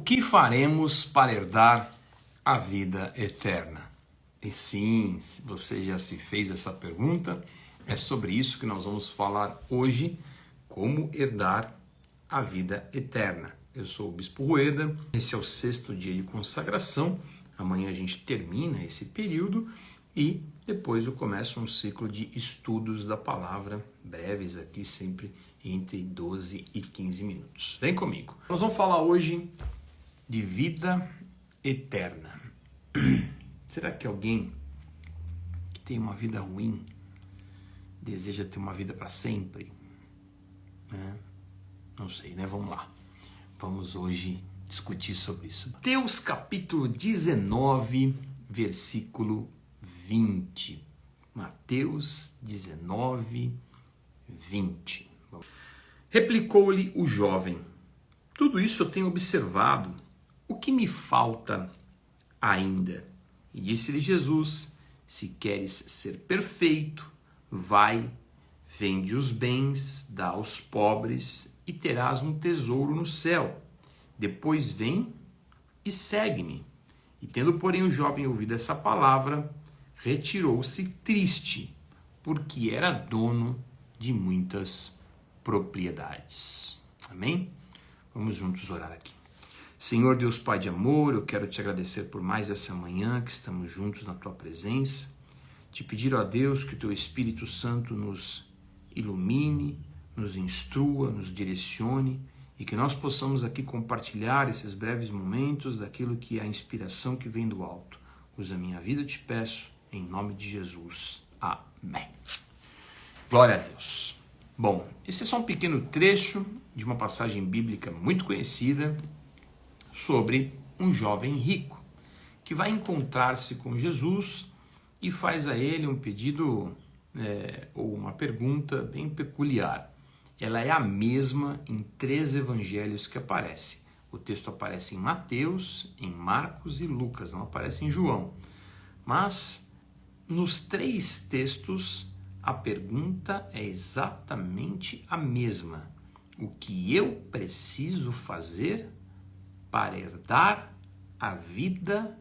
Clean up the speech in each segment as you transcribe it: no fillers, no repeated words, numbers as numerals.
que faremos para herdar a vida eterna? E sim, se você já se fez essa pergunta, é sobre isso que nós vamos falar hoje, como herdar a vida eterna. Eu sou o Bispo Rueda, esse é o 6º dia de consagração, amanhã a gente termina esse período e depois eu começo um ciclo de estudos da palavra, breves aqui, sempre entre 12 e 15 minutos. Vem comigo. Nós vamos falar hoje de vida eterna. Será que alguém que tem uma vida ruim deseja ter uma vida para sempre? Não sei, né? Vamos lá. Vamos hoje discutir sobre isso. Mateus capítulo 19, versículo 20. Mateus 19, 20. Replicou-lhe o jovem: tudo isso eu tenho observado. O que me falta ainda? E disse-lhe Jesus: se queres ser perfeito, vai, vende os bens, dá aos pobres e terás um tesouro no céu. Depois vem e segue-me. E tendo, porém, o jovem ouvido essa palavra, retirou-se triste, porque era dono de muitas propriedades. Amém? Vamos juntos orar aqui. Senhor Deus Pai de amor, eu quero te agradecer por mais essa manhã que estamos juntos na tua presença. Te pedir, ó Deus, que o teu Espírito Santo nos ilumine, nos instrua, nos direcione e que nós possamos aqui compartilhar esses breves momentos daquilo que é a inspiração que vem do alto. Usa a minha vida, eu te peço, em nome de Jesus. Amém. Glória a Deus. Bom, esse é só um pequeno trecho de uma passagem bíblica muito conhecida sobre um jovem rico que vai encontrar-se com Jesus e faz a ele um pedido ou uma pergunta bem peculiar. Ela é a mesma em 3 evangelhos que aparece. O texto aparece em Mateus, em Marcos e Lucas, não aparece em João. Mas nos 3 textos a pergunta é exatamente a mesma. O que eu preciso fazer para herdar a vida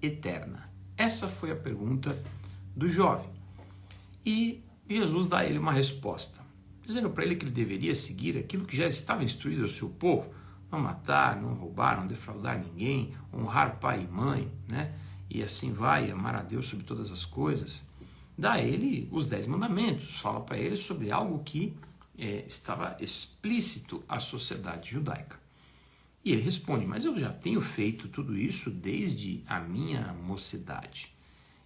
eterna? Essa foi a pergunta do jovem. E Jesus dá a ele uma resposta, dizendo para ele que ele deveria seguir aquilo que já estava instruído ao seu povo: não matar, não roubar, não defraudar ninguém, honrar pai e mãe, né? E assim vai, amar a Deus sobre todas as coisas. Dá a ele os 10 mandamentos, fala para ele sobre algo que estava explícito à sociedade judaica. E ele responde: mas eu já tenho feito tudo isso desde a minha mocidade.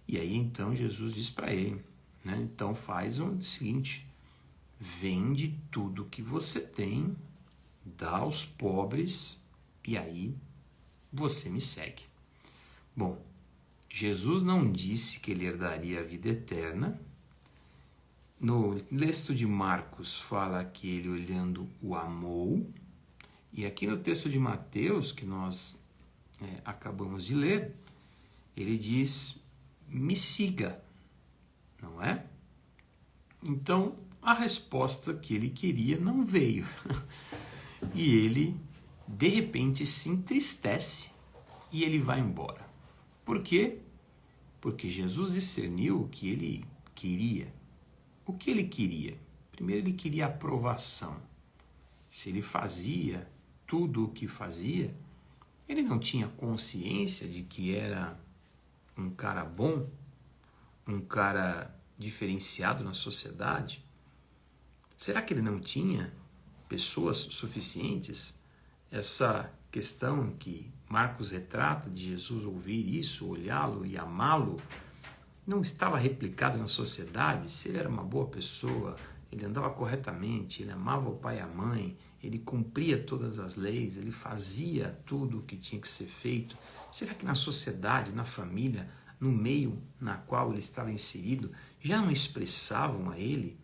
E aí então Jesus diz para ele, né? Então faz o seguinte: vende tudo que você tem, dá aos pobres e aí você me segue. Bom, Jesus não disse que ele herdaria a vida eterna. No texto de Marcos fala que ele, olhando, o amou. E aqui no texto de Mateus, que nós acabamos de ler, ele diz: me siga, não é? Então, a resposta que ele queria não veio. E ele, de repente, se entristece e ele vai embora. Por quê? Porque Jesus discerniu o que ele queria. O que ele queria? Primeiro, ele queria aprovação. Se ele fazia tudo o que fazia, ele não tinha consciência de que era um cara bom, um cara diferenciado na sociedade? Será que ele não tinha pessoas suficientes? Essa questão que Marcos retrata de Jesus ouvir isso, olhá-lo e amá-lo, não estava replicado na sociedade? Se ele era uma boa pessoa, ele andava corretamente, ele amava o pai e a mãe, ele cumpria todas as leis, ele fazia tudo o que tinha que ser feito. Será que na sociedade, na família, no meio na qual ele estava inserido, já não expressavam a ele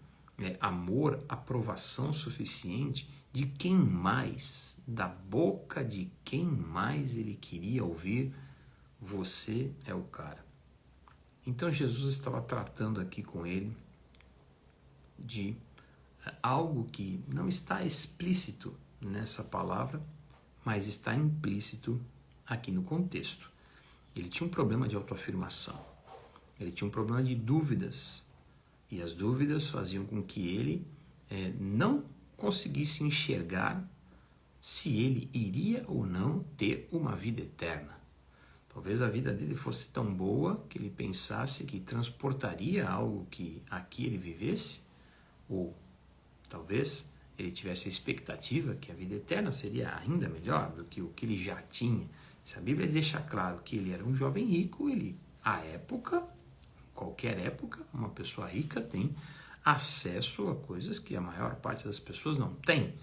amor, aprovação suficiente? De quem mais, da boca de quem mais ele queria ouvir: você é o cara? Então Jesus estava tratando aqui com ele de algo que não está explícito nessa palavra, mas está implícito aqui no contexto. Ele tinha um problema de autoafirmação, ele tinha um problema de dúvidas, e as dúvidas faziam com que ele não conseguisse enxergar se ele iria ou não ter uma vida eterna. Talvez a vida dele fosse tão boa que ele pensasse que transportaria algo que aqui ele vivesse, ou talvez ele tivesse a expectativa que a vida eterna seria ainda melhor do que o que ele já tinha. Se a Bíblia deixa claro que ele era um jovem rico, à época, qualquer época, uma pessoa rica tem acesso a coisas que a maior parte das pessoas não tem.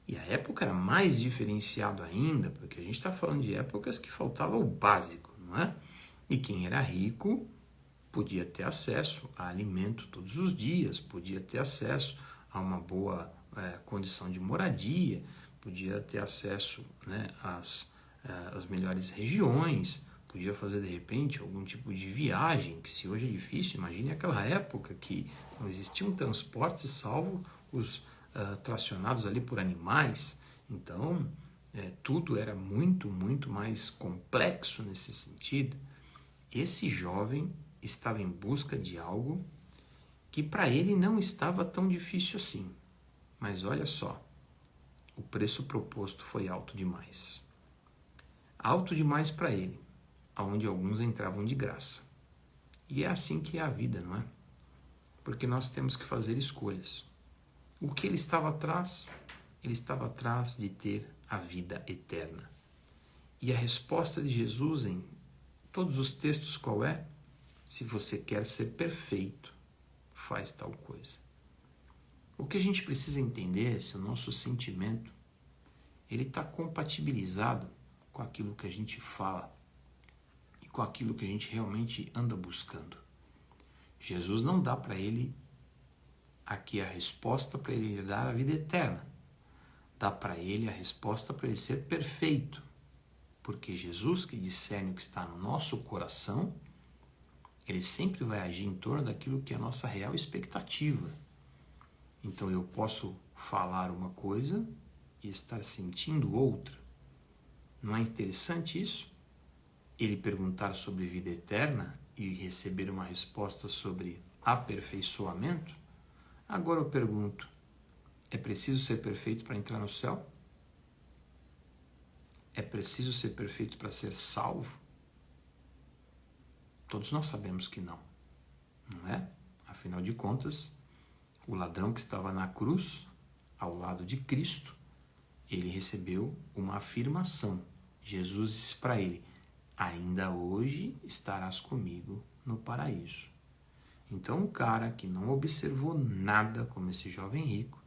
E a época era mais diferenciado ainda, porque a gente está falando de épocas que faltava o básico, não é? E quem era rico podia ter acesso a alimento todos os dias, podia ter acesso a uma boa condição de moradia, podia ter acesso, né, às melhores regiões, podia fazer de repente algum tipo de viagem, que se hoje é difícil, imagine aquela época que não existiam transportes salvo os tracionados ali por animais. Então tudo era muito, muito mais complexo nesse sentido. Esse jovem estava em busca de algo que para ele não estava tão difícil assim. Mas olha só, o preço proposto foi alto demais. Alto demais para ele, aonde alguns entravam de graça. E é assim que é a vida, não é? Porque nós temos que fazer escolhas. O que ele estava atrás? Ele estava atrás de ter a vida eterna. E a resposta de Jesus em todos os textos qual é? Se você quer ser perfeito, faz tal coisa. O que a gente precisa entender é se o nosso sentimento ele está compatibilizado com aquilo que a gente fala e com aquilo que a gente realmente anda buscando. Jesus não dá para ele aqui a resposta para ele dar a vida eterna. Dá para ele a resposta para ele ser perfeito. Porque Jesus, que discerne o que está no nosso coração, ele sempre vai agir em torno daquilo que é a nossa real expectativa. Então eu posso falar uma coisa e estar sentindo outra. Não é interessante isso? Ele perguntar sobre vida eterna e receber uma resposta sobre aperfeiçoamento? Agora eu pergunto, é preciso ser perfeito para entrar no céu? É preciso ser perfeito para ser salvo? Todos nós sabemos que não, não é? Afinal de contas, o ladrão que estava na cruz, ao lado de Cristo, ele recebeu uma afirmação. Jesus disse para ele, ainda hoje estarás comigo no paraíso. Então, um cara que não observou nada, como esse jovem rico,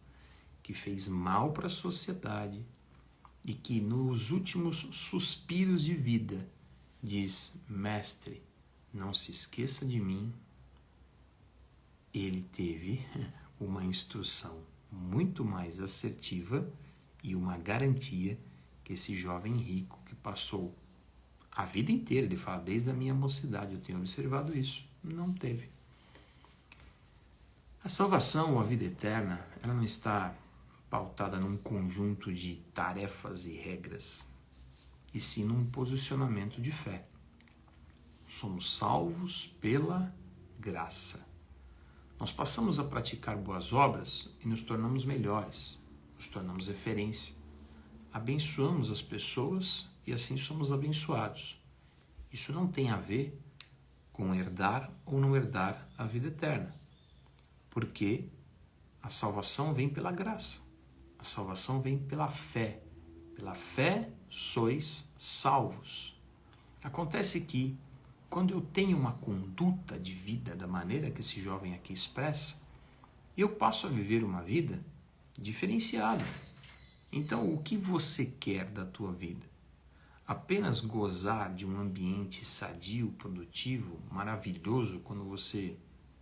que fez mal para a sociedade e que nos últimos suspiros de vida diz, mestre, não se esqueça de mim, ele teve uma instrução muito mais assertiva e uma garantia que esse jovem rico que passou a vida inteira, ele fala, desde a minha mocidade eu tenho observado isso, não teve. A salvação ou a vida eterna, ela não está pautada num conjunto de tarefas e regras, e sim num posicionamento de fé. Somos salvos pela graça. Nós passamos a praticar boas obras e nos tornamos melhores, nos tornamos referência. Abençoamos as pessoas e assim somos abençoados. Isso não tem a ver com herdar ou não herdar a vida eterna, porque a salvação vem pela graça, a salvação vem pela fé. Pela fé sois salvos. Acontece que quando eu tenho uma conduta de vida da maneira que esse jovem aqui expressa, eu passo a viver uma vida diferenciada. Então, o que você quer da tua vida? Apenas gozar de um ambiente sadio, produtivo, maravilhoso, quando você,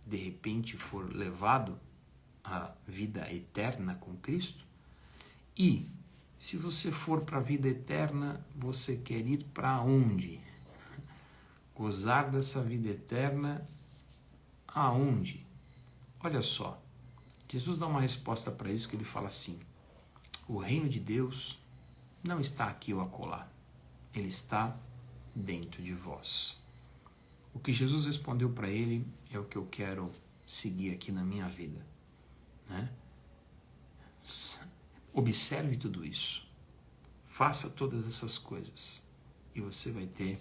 de repente, for levado à vida eterna com Cristo? E, se você for para a vida eterna, você quer ir para onde? Gozar dessa vida eterna aonde? Olha só, Jesus dá uma resposta para isso que ele fala assim, o reino de Deus não está aqui ou acolá. Ele está dentro de vós. O que Jesus respondeu para ele é o que eu quero seguir aqui na minha vida, né? Observe tudo isso. Faça todas essas coisas e você vai ter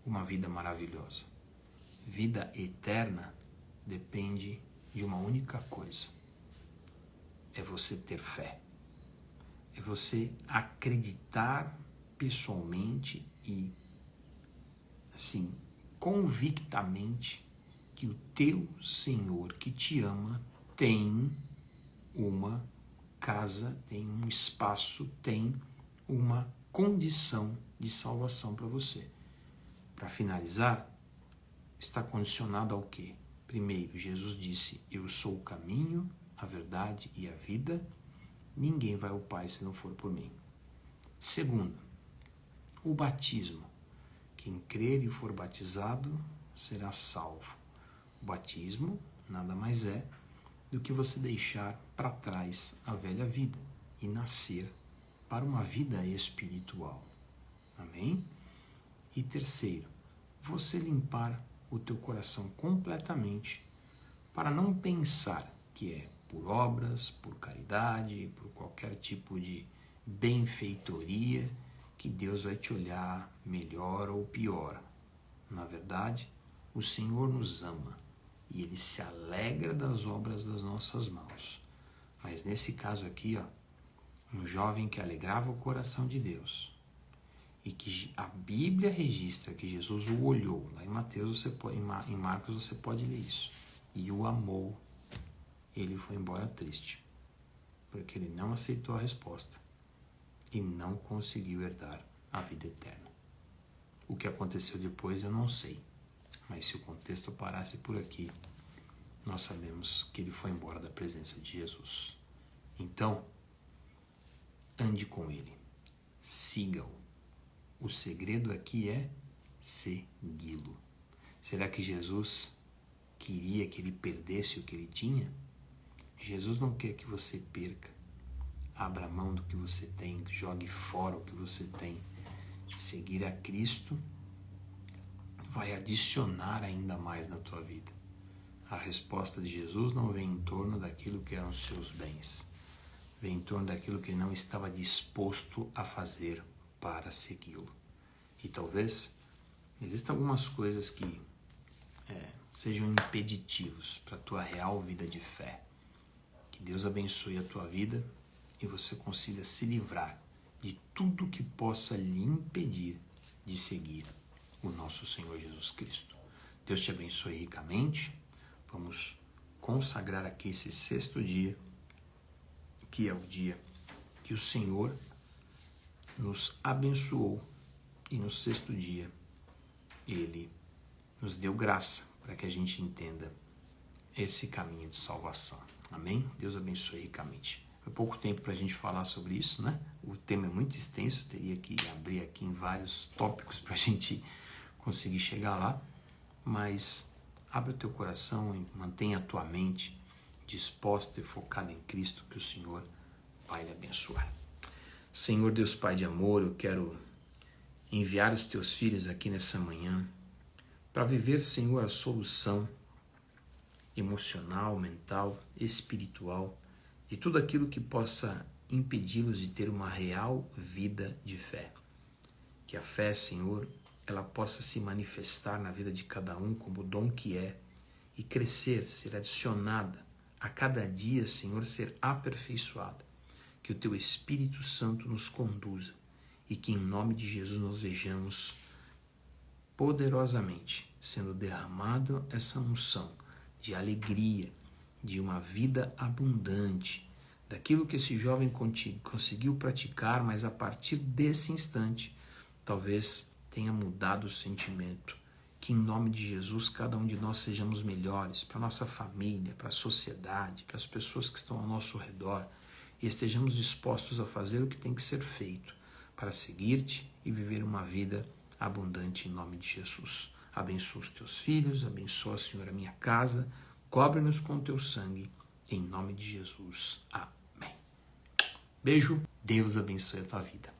uma vida maravilhosa. Vida eterna depende de uma única coisa. É você ter fé. É você acreditar pessoalmente e, assim, convictamente que o teu Senhor que te ama tem uma casa, tem um espaço, tem uma condição de salvação para você. Para finalizar, está condicionado ao quê? Primeiro, Jesus disse, eu sou o caminho, a verdade e a vida. Ninguém vai ao Pai se não for por mim. Segundo, o batismo. Quem crer e for batizado será salvo. O batismo nada mais é do que você deixar para trás a velha vida e nascer para uma vida espiritual. Amém? E terceiro, você limpar o teu coração completamente para não pensar que é por obras, por caridade, por qualquer tipo de benfeitoria que Deus vai te olhar melhor ou pior. Na verdade, o Senhor nos ama e Ele se alegra das obras das nossas mãos. Mas nesse caso aqui, um jovem que alegrava o coração de Deus e que a Bíblia registra que Jesus o olhou, lá em Mateus, em Marcos você pode ler isso, e o amou, ele foi embora triste, porque ele não aceitou a resposta e não conseguiu herdar a vida eterna. O que aconteceu depois eu não sei, mas se o contexto parasse por aqui, nós sabemos que ele foi embora da presença de Jesus. Então, ande com ele, siga-o. O segredo aqui é segui-lo. Será que Jesus queria que ele perdesse o que ele tinha? Jesus não quer que você perca. Abra mão do que você tem, jogue fora o que você tem. Seguir a Cristo vai adicionar ainda mais na tua vida. A resposta de Jesus não vem em torno daquilo que eram os seus bens. Vem em torno daquilo que ele não estava disposto a fazer para segui-lo. E talvez existam algumas coisas que sejam impeditivos para a tua real vida de fé. Que Deus abençoe a tua vida e você consiga se livrar de tudo que possa lhe impedir de seguir o nosso Senhor Jesus Cristo. Deus te abençoe ricamente. Vamos consagrar aqui esse 6º dia, que é o dia que o Senhor nos abençoou e no 6º dia Ele nos deu graça para que a gente entenda esse caminho de salvação. Amém? Deus abençoe ricamente. Foi pouco tempo para a gente falar sobre isso, né? O tema é muito extenso, teria que abrir aqui em vários tópicos para a gente conseguir chegar lá, mas abre o teu coração e mantenha a tua mente disposta e focada em Cristo, que o Senhor vai lhe abençoar. Senhor Deus Pai de amor, eu quero enviar os teus filhos aqui nessa manhã para viver, Senhor, a solução emocional, mental, espiritual de tudo aquilo que possa impedi-los de ter uma real vida de fé. Que a fé, Senhor, ela possa se manifestar na vida de cada um como o dom que é e crescer, ser adicionada a cada dia, Senhor, ser aperfeiçoada. Que o Teu Espírito Santo nos conduza e que em nome de Jesus nós vejamos poderosamente sendo derramado essa unção de alegria, de uma vida abundante, daquilo que esse jovem conseguiu praticar, mas a partir desse instante, talvez tenha mudado o sentimento. Que em nome de Jesus, cada um de nós sejamos melhores para a nossa família, para a sociedade, para as pessoas que estão ao nosso redor, e estejamos dispostos a fazer o que tem que ser feito para seguir-te e viver uma vida abundante em nome de Jesus. Abençoa os teus filhos, abençoa, Senhor, a minha casa, cobre-nos com o teu sangue, em nome de Jesus. Amém. Beijo, Deus abençoe a tua vida.